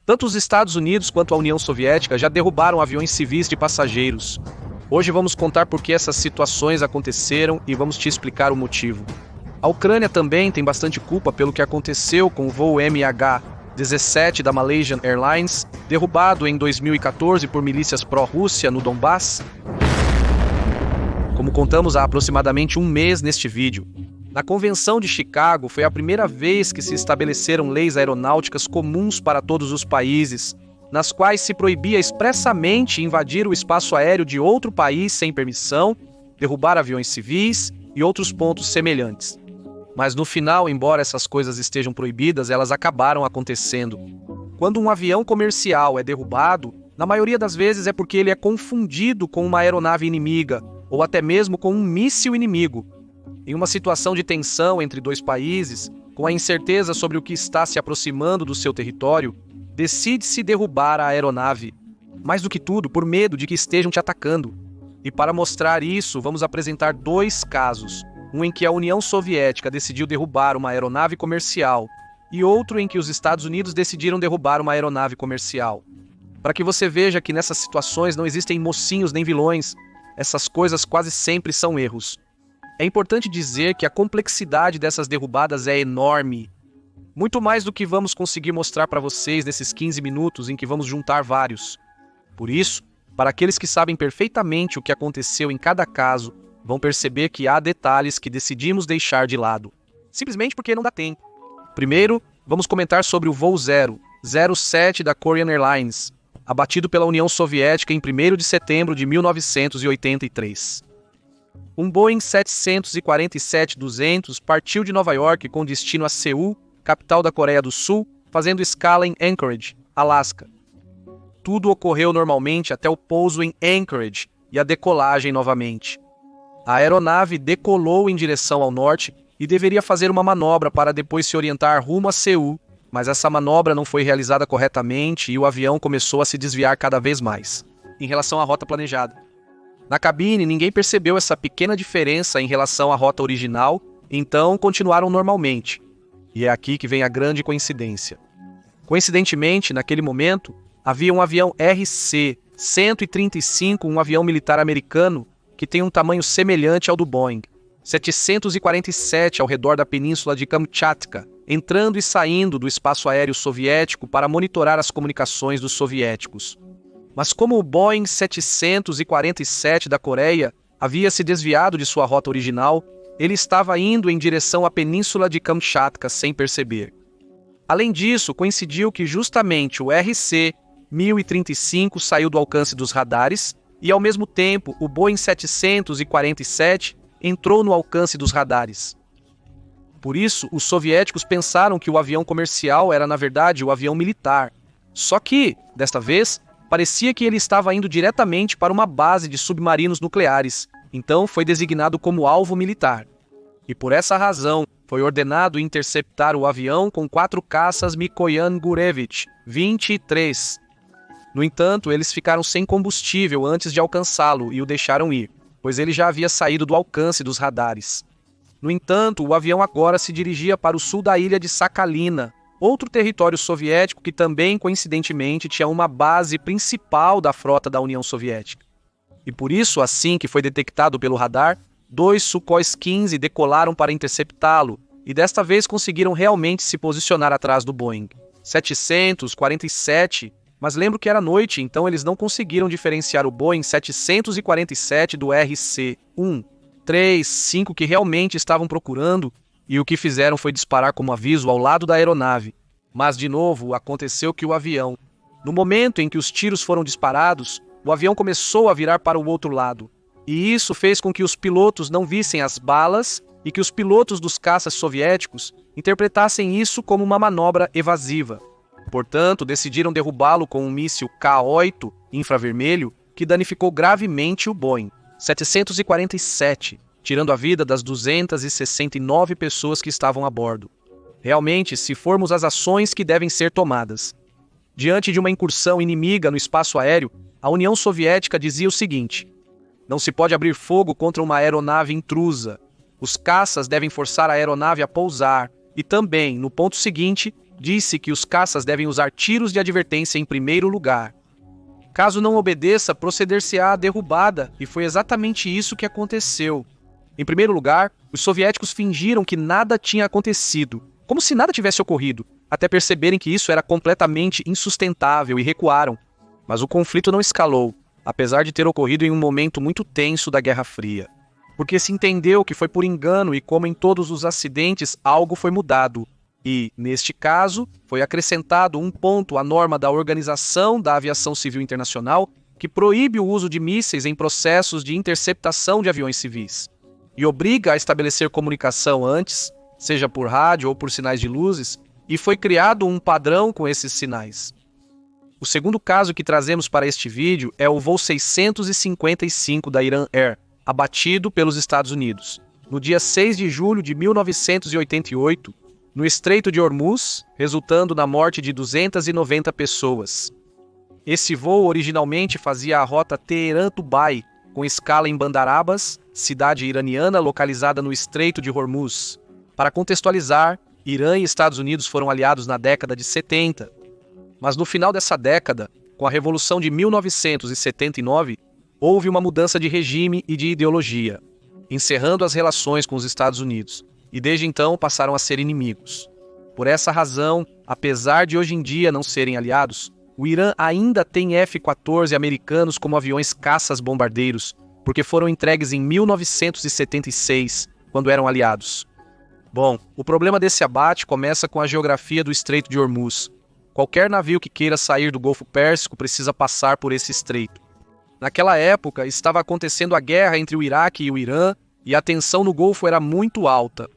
Tanto os Estados Unidos quanto a União Soviética já derrubaram aviões civis de passageiros. Hoje vamos contar por que essas situações aconteceram e vamos te explicar o motivo. A Ucrânia também tem bastante culpa pelo que aconteceu com o voo MH17 da Malaysian Airlines, derrubado em 2014 por milícias pró-Rússia no Donbass. Como contamos há aproximadamente um mês neste vídeo, na Convenção de Chicago foi a primeira vez que se estabeleceram leis aeronáuticas comuns para todos os países, nas quais se proibia expressamente invadir o espaço aéreo de outro país sem permissão, derrubar aviões civis e outros pontos semelhantes. Mas no final, embora essas coisas estejam proibidas, elas acabaram acontecendo. Quando um avião comercial é derrubado, na maioria das vezes é porque ele é confundido com uma aeronave inimiga, ou até mesmo com um míssil inimigo. Em uma situação de tensão entre dois países, com a incerteza sobre o que está se aproximando do seu território, decide-se derrubar a aeronave. Mais do que tudo, por medo de que estejam te atacando. E para mostrar isso, vamos apresentar dois casos. Um em que a União Soviética decidiu derrubar uma aeronave comercial e outro em que os Estados Unidos decidiram derrubar uma aeronave comercial. Para que você veja que nessas situações não existem mocinhos nem vilões, essas coisas quase sempre são erros. É importante dizer que a complexidade dessas derrubadas é enorme. Muito mais do que vamos conseguir mostrar para vocês nesses 15 minutos em que vamos juntar vários. Por isso, para aqueles que sabem perfeitamente o que aconteceu em cada caso, vão perceber que há detalhes que decidimos deixar de lado, simplesmente porque não dá tempo. Primeiro, vamos comentar sobre o voo 007 da Korean Airlines, abatido pela União Soviética em 1º de setembro de 1983. Um Boeing 747-200 partiu de Nova York com destino a Seul, capital da Coreia do Sul, fazendo escala em Anchorage, Alasca. Tudo ocorreu normalmente até o pouso em Anchorage e a decolagem novamente. A aeronave decolou em direção ao norte e deveria fazer uma manobra para depois se orientar rumo a Seul, mas essa manobra não foi realizada corretamente e o avião começou a se desviar cada vez mais, em relação à rota planejada. Na cabine, ninguém percebeu essa pequena diferença em relação à rota original, então continuaram normalmente. E é aqui que vem a grande coincidência. Coincidentemente, naquele momento, havia um avião RC-135, um avião militar americano, que tem um tamanho semelhante ao do Boeing 747 ao redor da península de Kamchatka, entrando e saindo do espaço aéreo soviético para monitorar as comunicações dos soviéticos. Mas como o Boeing 747 da Coreia havia se desviado de sua rota original, ele estava indo em direção à península de Kamchatka sem perceber. Além disso, coincidiu que justamente o RC-1035 saiu do alcance dos radares e, ao mesmo tempo, o Boeing 747 entrou no alcance dos radares. Por isso, os soviéticos pensaram que o avião comercial era, na verdade, o avião militar. Só que, desta vez, parecia que ele estava indo diretamente para uma base de submarinos nucleares, então foi designado como alvo militar. E por essa razão, foi ordenado interceptar o avião com 4 caças Mikoyan Gurevich 23. No entanto, eles ficaram sem combustível antes de alcançá-lo e o deixaram ir, pois ele já havia saído do alcance dos radares. No entanto, o avião agora se dirigia para o sul da ilha de Sakhalina, outro território soviético que também, coincidentemente, tinha uma base principal da frota da União Soviética. E por isso, assim que foi detectado pelo radar, 2 Sukhoi 15 decolaram para interceptá-lo e desta vez conseguiram realmente se posicionar atrás do Boeing 747, mas lembro que era noite, então eles não conseguiram diferenciar o Boeing 747 do RC-135 que realmente estavam procurando, e o que fizeram foi disparar como aviso ao lado da aeronave. Mas, de novo, aconteceu que o avião, no momento em que os tiros foram disparados, o avião começou a virar para o outro lado. E isso fez com que os pilotos não vissem as balas e que os pilotos dos caças soviéticos interpretassem isso como uma manobra evasiva. Portanto, decidiram derrubá-lo com um míssil K-8 infravermelho que danificou gravemente o Boeing 747, tirando a vida das 269 pessoas que estavam a bordo. Realmente, se formos às ações que devem ser tomadas. Diante de uma incursão inimiga no espaço aéreo, a União Soviética dizia o seguinte: não se pode abrir fogo contra uma aeronave intrusa. Os caças devem forçar a aeronave a pousar e também, no ponto seguinte, disse que os caças devem usar tiros de advertência em primeiro lugar. Caso não obedeça, proceder-se-á à derrubada, e foi exatamente isso que aconteceu. Em primeiro lugar, os soviéticos fingiram que nada tinha acontecido, como se nada tivesse ocorrido, até perceberem que isso era completamente insustentável e recuaram. Mas o conflito não escalou, apesar de ter ocorrido em um momento muito tenso da Guerra Fria. Porque se entendeu que foi por engano e, como em todos os acidentes, algo foi mudado. E, neste caso, foi acrescentado um ponto à norma da Organização da Aviação Civil Internacional que proíbe o uso de mísseis em processos de interceptação de aviões civis e obriga a estabelecer comunicação antes, seja por rádio ou por sinais de luzes, e foi criado um padrão com esses sinais. O segundo caso que trazemos para este vídeo é o voo 655 da Iran Air, abatido pelos Estados Unidos, no dia 6 de julho de 1988, no Estreito de Hormuz, resultando na morte de 290 pessoas. Esse voo originalmente fazia a rota Teherã-Dubai, com escala em Bandar Abbas, cidade iraniana localizada no Estreito de Hormuz. Para contextualizar, Irã e Estados Unidos foram aliados na década de 70. Mas no final dessa década, com a Revolução de 1979, houve uma mudança de regime e de ideologia, encerrando as relações com os Estados Unidos, e desde então passaram a ser inimigos. Por essa razão, apesar de hoje em dia não serem aliados, o Irã ainda tem F-14 americanos como aviões caças bombardeiros, porque foram entregues em 1976, quando eram aliados. Bom, o problema desse abate começa com a geografia do Estreito de Hormuz. Qualquer navio que queira sair do Golfo Pérsico precisa passar por esse estreito. Naquela época, estava acontecendo a guerra entre o Iraque e o Irã, e a tensão no Golfo era muito alta.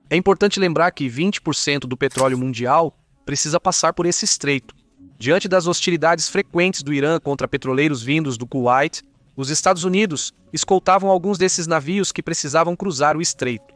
É importante lembrar que 20% do petróleo mundial precisa passar por esse estreito. Diante das hostilidades frequentes do Irã contra petroleiros vindos do Kuwait, os Estados Unidos escoltavam alguns desses navios que precisavam cruzar o estreito.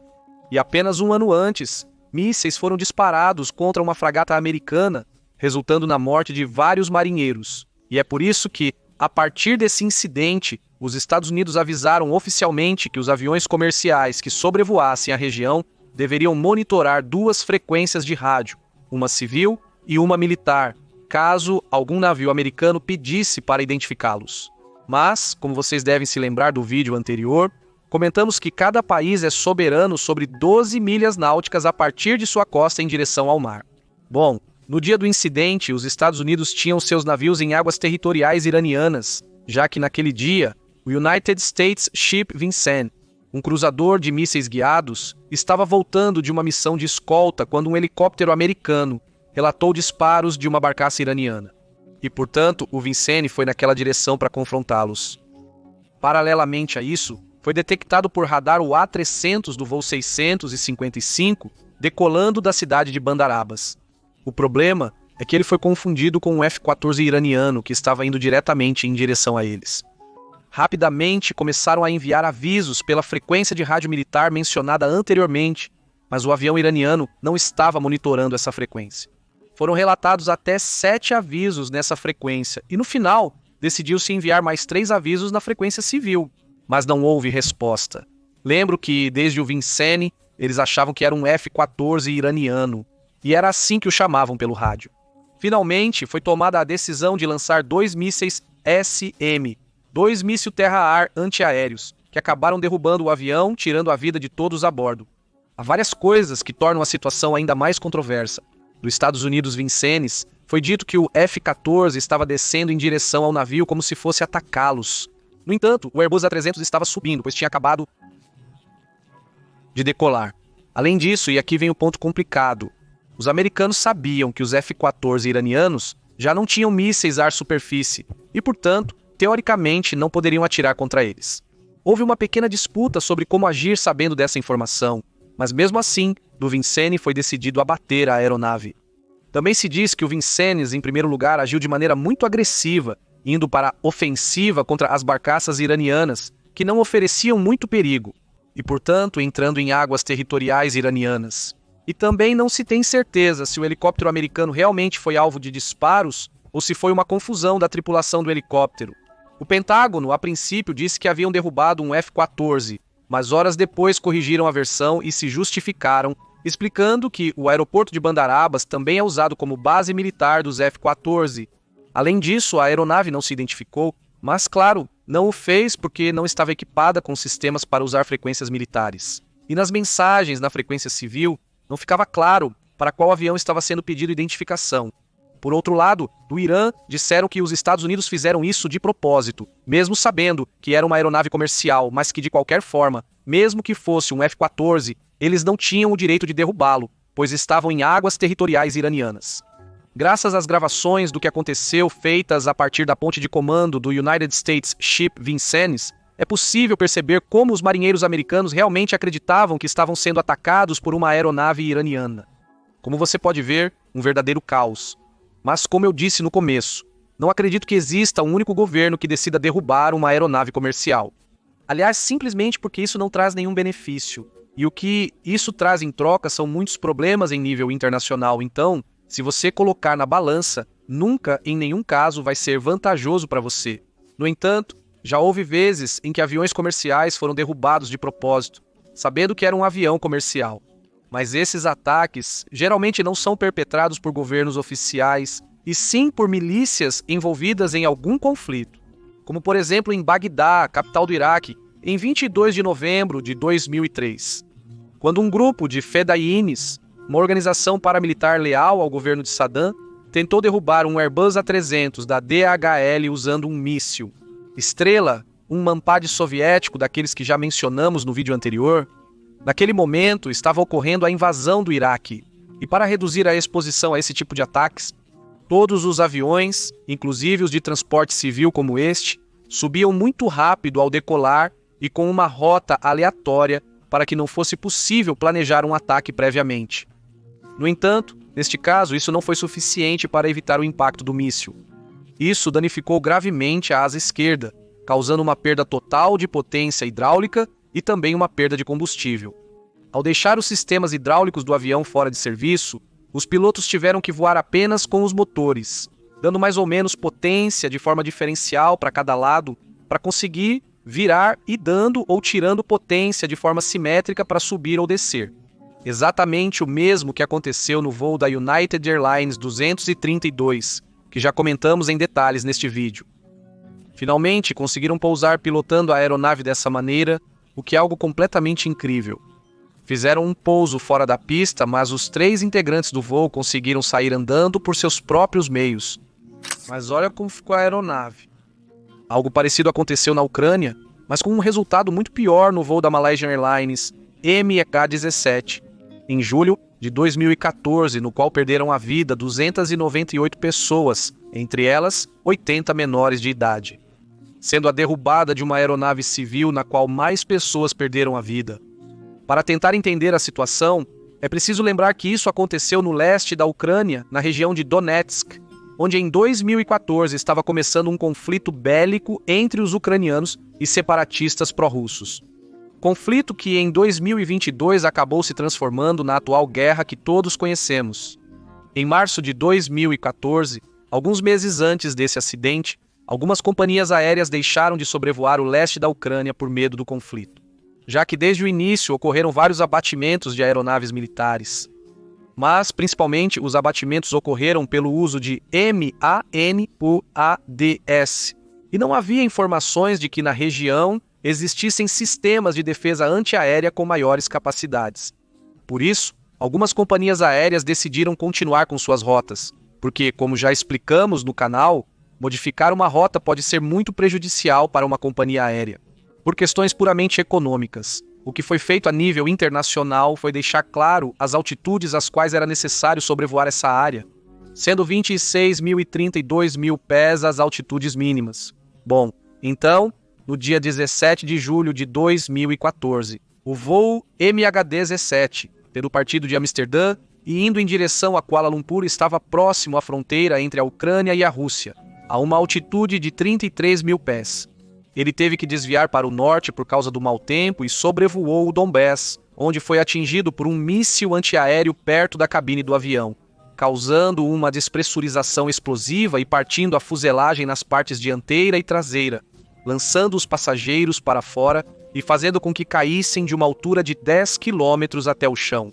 E apenas um ano antes, mísseis foram disparados contra uma fragata americana, resultando na morte de vários marinheiros. E é por isso que, a partir desse incidente, os Estados Unidos avisaram oficialmente que os aviões comerciais que sobrevoassem a região deveriam monitorar duas frequências de rádio, uma civil e uma militar, caso algum navio americano pedisse para identificá-los. Mas, como vocês devem se lembrar do vídeo anterior, comentamos que cada país é soberano sobre 12 milhas náuticas a partir de sua costa em direção ao mar. Bom, no dia do incidente, os Estados Unidos tinham seus navios em águas territoriais iranianas, já que naquele dia, o United States Ship Vincennes, um cruzador de mísseis guiados, estava voltando de uma missão de escolta quando um helicóptero americano relatou disparos de uma barcaça iraniana. E, portanto, o Vincennes foi naquela direção para confrontá-los. Paralelamente a isso, foi detectado por radar o A-300 do voo 655 decolando da cidade de Bandar Abbas. O problema é que ele foi confundido com um F-14 iraniano que estava indo diretamente em direção a eles. Rapidamente começaram a enviar avisos pela frequência de rádio militar mencionada anteriormente, mas o avião iraniano não estava monitorando essa frequência. Foram relatados até 7 avisos nessa frequência e, no final, decidiu-se enviar mais 3 avisos na frequência civil, mas não houve resposta. Lembro que, desde o Vincennes, eles achavam que era um F-14 iraniano, e era assim que o chamavam pelo rádio. Finalmente, foi tomada a decisão de lançar 2 mísseis SM, 2 mísseis terra-ar antiaéreos, que acabaram derrubando o avião, tirando a vida de todos a bordo. Há várias coisas que tornam a situação ainda mais controversa. Dos Estados Unidos Vincennes, foi dito que o F-14 estava descendo em direção ao navio como se fosse atacá-los. No entanto, o Airbus A300 estava subindo, pois tinha acabado de decolar. Além disso, e aqui vem o ponto complicado, os americanos sabiam que os F-14 iranianos já não tinham mísseis ar-superfície e, portanto, teoricamente não poderiam atirar contra eles. Houve uma pequena disputa sobre como agir sabendo dessa informação, mas mesmo assim, do Vincennes foi decidido abater a aeronave. Também se diz que o Vincennes, em primeiro lugar, agiu de maneira muito agressiva, indo para a ofensiva contra as barcaças iranianas, que não ofereciam muito perigo, e, portanto, entrando em águas territoriais iranianas. E também não se tem certeza se o helicóptero americano realmente foi alvo de disparos ou se foi uma confusão da tripulação do helicóptero. O Pentágono, a princípio, disse que haviam derrubado um F-14, mas horas depois corrigiram a versão e se justificaram, explicando que o aeroporto de Bandar Abbas também é usado como base militar dos F-14. Além disso, a aeronave não se identificou, mas, claro, não o fez porque não estava equipada com sistemas para usar frequências militares. E nas mensagens na frequência civil, não ficava claro para qual avião estava sendo pedido identificação. Por outro lado, do Irã, disseram que os Estados Unidos fizeram isso de propósito, mesmo sabendo que era uma aeronave comercial, mas que de qualquer forma, mesmo que fosse um F-14, eles não tinham o direito de derrubá-lo, pois estavam em águas territoriais iranianas. Graças às gravações do que aconteceu feitas a partir da ponte de comando do United States Ship Vincennes, é possível perceber como os marinheiros americanos realmente acreditavam que estavam sendo atacados por uma aeronave iraniana. Como você pode ver, um verdadeiro caos. Mas como eu disse no começo, não acredito que exista um único governo que decida derrubar uma aeronave comercial. Aliás, simplesmente porque isso não traz nenhum benefício. E o que isso traz em troca são muitos problemas em nível internacional. Então, se você colocar na balança, nunca, em nenhum caso, vai ser vantajoso para você. No entanto, já houve vezes em que aviões comerciais foram derrubados de propósito, sabendo que era um avião comercial. Mas esses ataques geralmente não são perpetrados por governos oficiais, e sim por milícias envolvidas em algum conflito. Como, por exemplo, em Bagdá, capital do Iraque, em 22 de novembro de 2003. Quando um grupo de fedayines, uma organização paramilitar leal ao governo de Saddam, tentou derrubar um Airbus A300 da DHL usando um míssil. Estrela, um Mampad soviético daqueles que já mencionamos no vídeo anterior, naquele momento estava ocorrendo a invasão do Iraque. E para reduzir a exposição a esse tipo de ataques, todos os aviões, inclusive os de transporte civil como este, subiam muito rápido ao decolar e com uma rota aleatória para que não fosse possível planejar um ataque previamente. No entanto, neste caso, isso não foi suficiente para evitar o impacto do míssil. Isso danificou gravemente a asa esquerda, causando uma perda total de potência hidráulica e também uma perda de combustível. Ao deixar os sistemas hidráulicos do avião fora de serviço, os pilotos tiveram que voar apenas com os motores, dando mais ou menos potência de forma diferencial para cada lado, para conseguir virar e dando ou tirando potência de forma simétrica para subir ou descer. Exatamente o mesmo que aconteceu no voo da United Airlines 232, que já comentamos em detalhes neste vídeo. Finalmente, conseguiram pousar pilotando a aeronave dessa maneira, o que é algo completamente incrível. Fizeram um pouso fora da pista, mas os 3 integrantes do voo conseguiram sair andando por seus próprios meios. Mas olha como ficou a aeronave. Algo parecido aconteceu na Ucrânia, mas com um resultado muito pior no voo da Malaysian Airlines MH17, em julho de 2014, no qual perderam a vida 298 pessoas, entre elas 80 menores de idade, sendo a derrubada de uma aeronave civil na qual mais pessoas perderam a vida. Para tentar entender a situação, é preciso lembrar que isso aconteceu no leste da Ucrânia, na região de Donetsk, onde em 2014 estava começando um conflito bélico entre os ucranianos e separatistas pró-russos. Conflito que em 2022 acabou se transformando na atual guerra que todos conhecemos. Em março de 2014, alguns meses antes desse acidente, algumas companhias aéreas deixaram de sobrevoar o leste da Ucrânia por medo do conflito, já que desde o início ocorreram vários abatimentos de aeronaves militares. Mas, principalmente, os abatimentos ocorreram pelo uso de MANPADS, e não havia informações de que na região existissem sistemas de defesa antiaérea com maiores capacidades. Por isso, algumas companhias aéreas decidiram continuar com suas rotas, porque, como já explicamos no canal, modificar uma rota pode ser muito prejudicial para uma companhia aérea, por questões puramente econômicas. O que foi feito a nível internacional foi deixar claro as altitudes às quais era necessário sobrevoar essa área, sendo 26.000 e 32.000 pés as altitudes mínimas. Bom, então, no dia 17 de julho de 2014, o voo MH17, tendo partido de Amsterdã e indo em direção a Kuala Lumpur, estava próximo à fronteira entre a Ucrânia e a Rússia, a uma altitude de 33.000 pés. Ele teve que desviar para o norte por causa do mau tempo e sobrevoou o Donbass, onde foi atingido por um míssil antiaéreo perto da cabine do avião, causando uma despressurização explosiva e partindo a fuselagem nas partes dianteira e traseira, lançando os passageiros para fora e fazendo com que caíssem de uma altura de 10 quilômetros até o chão.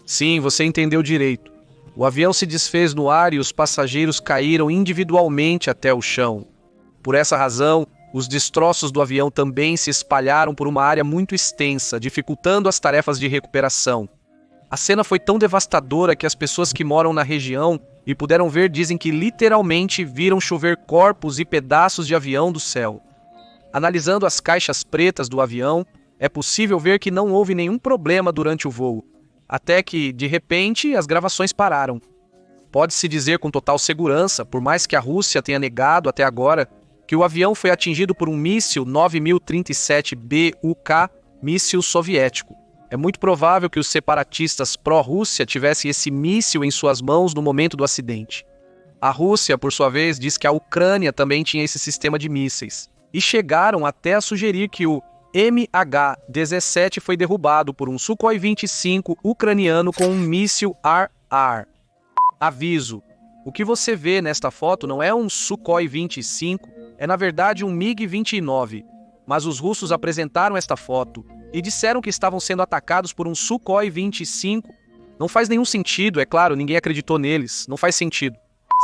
Sim, você entendeu direito. O avião se desfez no ar e os passageiros caíram individualmente até o chão. Por essa razão, os destroços do avião também se espalharam por uma área muito extensa, dificultando as tarefas de recuperação. A cena foi tão devastadora que as pessoas que moram na região e puderam ver dizem que literalmente viram chover corpos e pedaços de avião do céu. Analisando as caixas pretas do avião, é possível ver que não houve nenhum problema durante o voo, até que, de repente, as gravações pararam. Pode-se dizer com total segurança, por mais que a Rússia tenha negado até agora, que o avião foi atingido por um míssil 9037 BUK, míssil soviético. É muito provável que os separatistas pró-Rússia tivessem esse míssil em suas mãos no momento do acidente. A Rússia, por sua vez, diz que a Ucrânia também tinha esse sistema de mísseis, e chegaram até a sugerir que o MH-17 foi derrubado por um Sukhoi 25 ucraniano com um míssil AR-AR. Aviso: o que você vê nesta foto não é um Sukhoi 25, é na verdade um MiG-29, mas os russos apresentaram esta foto e disseram que estavam sendo atacados por um Sukhoi 25. Não faz nenhum sentido, é claro, ninguém acreditou neles, não faz sentido.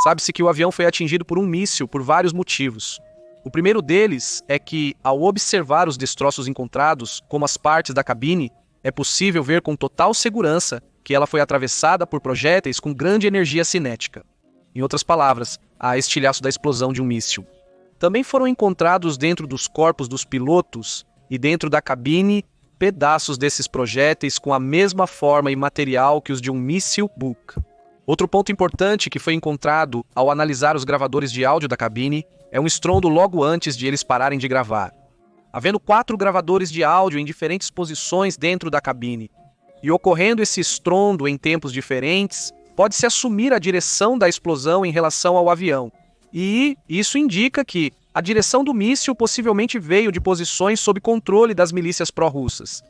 Sabe-se que o avião foi atingido por um míssil por vários motivos. O primeiro deles é que, ao observar os destroços encontrados, como as partes da cabine, é possível ver com total segurança que ela foi atravessada por projéteis com grande energia cinética. Em outras palavras, há estilhaço da explosão de um míssil. Também foram encontrados dentro dos corpos dos pilotos e dentro da cabine pedaços desses projéteis com a mesma forma e material que os de um míssil Buk. Outro ponto importante que foi encontrado ao analisar os gravadores de áudio da cabine é um estrondo logo antes de eles pararem de gravar. Havendo 4 gravadores de áudio em diferentes posições dentro da cabine, e ocorrendo esse estrondo em tempos diferentes, pode-se assumir a direção da explosão em relação ao avião. E isso indica que a direção do míssil possivelmente veio de posições sob controle das milícias pró-russas.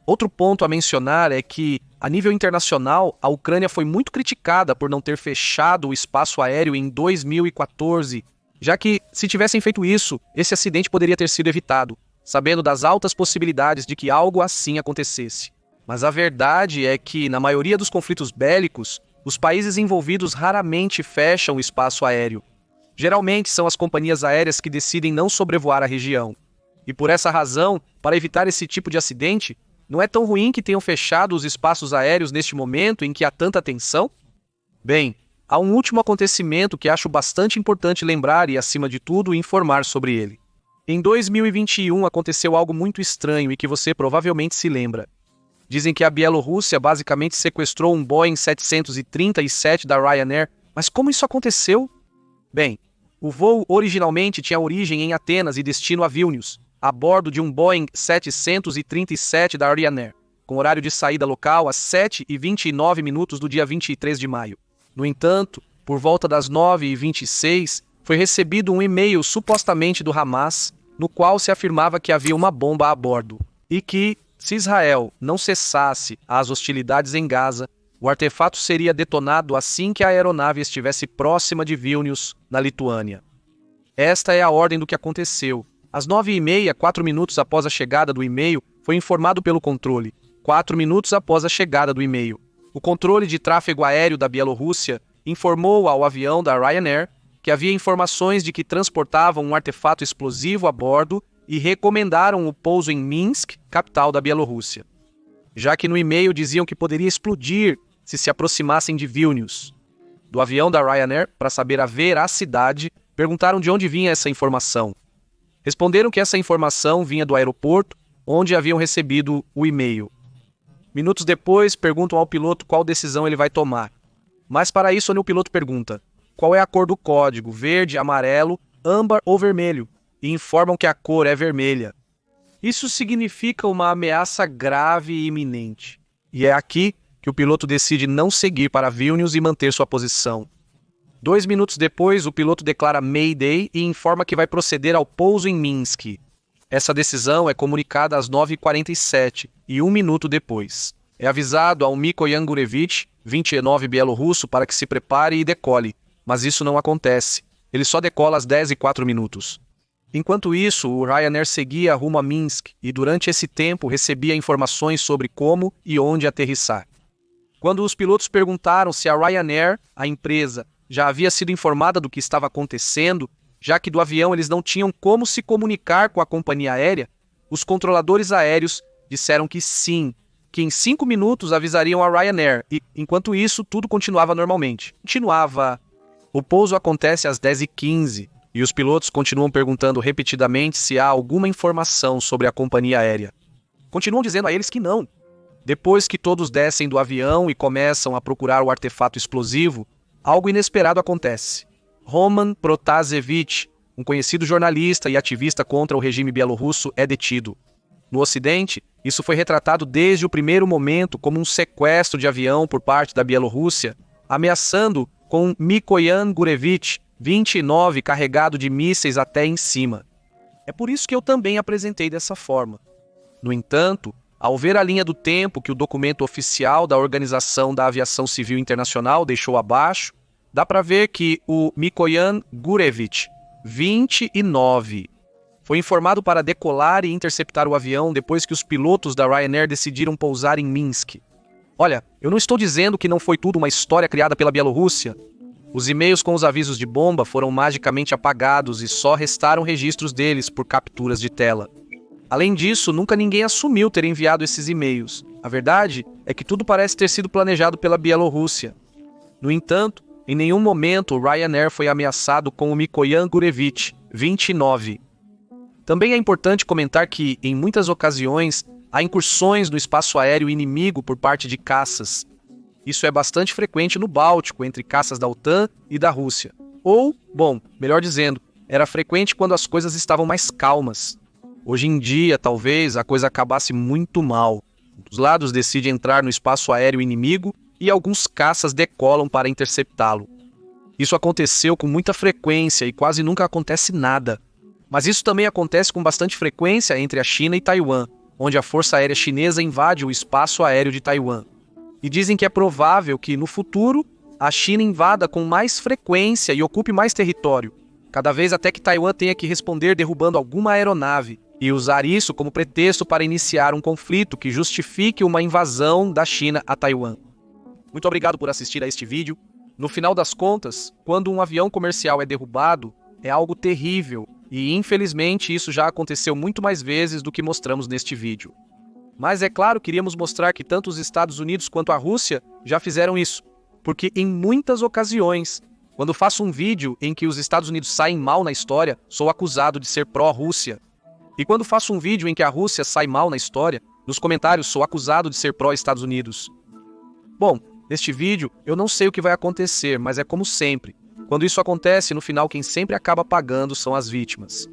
Outro ponto a mencionar é que, a nível internacional, a Ucrânia foi muito criticada por não ter fechado o espaço aéreo em 2014, já que, se tivessem feito isso, esse acidente poderia ter sido evitado, sabendo das altas possibilidades de que algo assim acontecesse. Mas a verdade é que, na maioria dos conflitos bélicos, os países envolvidos raramente fecham o espaço aéreo. Geralmente são as companhias aéreas que decidem não sobrevoar a região. E por essa razão, para evitar esse tipo de acidente, não é tão ruim que tenham fechado os espaços aéreos neste momento em que há tanta tensão? Bem, há um último acontecimento que acho bastante importante lembrar e, acima de tudo, informar sobre ele. Em 2021 aconteceu algo muito estranho e que você provavelmente se lembra. Dizem que a Bielorrússia basicamente sequestrou um Boeing 737 da Ryanair, mas como isso aconteceu? Bem, o voo originalmente tinha origem em Atenas e destino a Vilnius, a bordo de um Boeing 737 da Ryanair, com horário de saída local às 7h29 do dia 23 de maio. No entanto, por volta das 9h26, foi recebido um e-mail supostamente do Hamas, no qual se afirmava que havia uma bomba a bordo, e que, se Israel não cessasse as hostilidades em Gaza, o artefato seria detonado assim que a aeronave estivesse próxima de Vilnius, na Lituânia. Esta é a ordem do que aconteceu. Às 9h30, 4 minutos após a chegada do e-mail, foi informado pelo controle. 4 minutos após a chegada do e-mail, o controle de tráfego aéreo da Bielorrússia informou ao avião da Ryanair que havia informações de que transportavam um artefato explosivo a bordo e recomendaram o pouso em Minsk, capital da Bielorrússia, já que no e-mail diziam que poderia explodir se aproximassem de Vilnius. Do avião da Ryanair, para saber a veracidade, perguntaram de onde vinha essa informação. Responderam que essa informação vinha do aeroporto, onde haviam recebido o e-mail. Minutos depois, perguntam ao piloto qual decisão ele vai tomar. Mas para isso, o piloto pergunta: qual é a cor do código, verde, amarelo, âmbar ou vermelho? E informam que a cor é vermelha. Isso significa uma ameaça grave e iminente. E é aqui que o piloto decide não seguir para Vilnius e manter sua posição. 2 minutos depois, o piloto declara Mayday e informa que vai proceder ao pouso em Minsk. Essa decisão é comunicada às 9h47 e 1 minuto depois. É avisado ao Miko Yangurevich, 29 bielorrusso, para que se prepare e decole, mas isso não acontece. Ele só decola às 10h04. Enquanto isso, o Ryanair seguia rumo a Minsk e durante esse tempo recebia informações sobre como e onde aterrissar. Quando os pilotos perguntaram se a Ryanair, a empresa, já havia sido informada do que estava acontecendo, já que do avião eles não tinham como se comunicar com a companhia aérea, os controladores aéreos disseram que sim, que em 5 minutos avisariam a Ryanair e, enquanto isso, tudo continuava normalmente. O pouso acontece às 10h15 e os pilotos continuam perguntando repetidamente se há alguma informação sobre a companhia aérea. Continuam dizendo a eles que não. Depois que todos descem do avião e começam a procurar o artefato explosivo, algo inesperado acontece. Roman Protasevich, um conhecido jornalista e ativista contra o regime bielorrusso, é detido. No Ocidente, isso foi retratado desde o primeiro momento como um sequestro de avião por parte da Bielorrússia, ameaçando com Mikoyan Gurevich, 29, carregado de mísseis até em cima. É por isso que eu também apresentei dessa forma. No entanto, ao ver a linha do tempo que o documento oficial da Organização da Aviação Civil Internacional deixou abaixo, dá para ver que o Mikoyan Gurevich, 29, foi informado para decolar e interceptar o avião depois que os pilotos da Ryanair decidiram pousar em Minsk. Olha, eu não estou dizendo que não foi tudo uma história criada pela Bielorrússia. Os e-mails com os avisos de bomba foram magicamente apagados e só restaram registros deles por capturas de tela. Além disso, nunca ninguém assumiu ter enviado esses e-mails. A verdade é que tudo parece ter sido planejado pela Bielorrússia. No entanto, em nenhum momento o Ryanair foi ameaçado com o Mikoyan Gurevich, 29. Também é importante comentar que, em muitas ocasiões, há incursões no espaço aéreo inimigo por parte de caças. Isso é bastante frequente no Báltico, entre caças da OTAN e da Rússia. Ou, bom, melhor dizendo, era frequente quando as coisas estavam mais calmas. Hoje em dia, talvez, a coisa acabasse muito mal. Os lados decidem entrar no espaço aéreo inimigo e alguns caças decolam para interceptá-lo. Isso aconteceu com muita frequência e quase nunca acontece nada. Mas isso também acontece com bastante frequência entre a China e Taiwan, onde a Força Aérea Chinesa invade o espaço aéreo de Taiwan. E dizem que é provável que, no futuro, a China invada com mais frequência e ocupe mais território, cada vez até que Taiwan tenha que responder derrubando alguma aeronave e usar isso como pretexto para iniciar um conflito que justifique uma invasão da China a Taiwan. Muito obrigado por assistir a este vídeo. No final das contas, quando um avião comercial é derrubado, é algo terrível e, infelizmente, isso já aconteceu muito mais vezes do que mostramos neste vídeo. Mas, é claro, queríamos mostrar que tanto os Estados Unidos quanto a Rússia já fizeram isso, porque em muitas ocasiões, quando faço um vídeo em que os Estados Unidos saem mal na história, sou acusado de ser pró-Rússia. E quando faço um vídeo em que a Rússia sai mal na história, nos comentários sou acusado de ser pró-Estados Unidos. Bom, neste vídeo eu não sei o que vai acontecer, mas é como sempre. Quando isso acontece, no final quem sempre acaba pagando são as vítimas.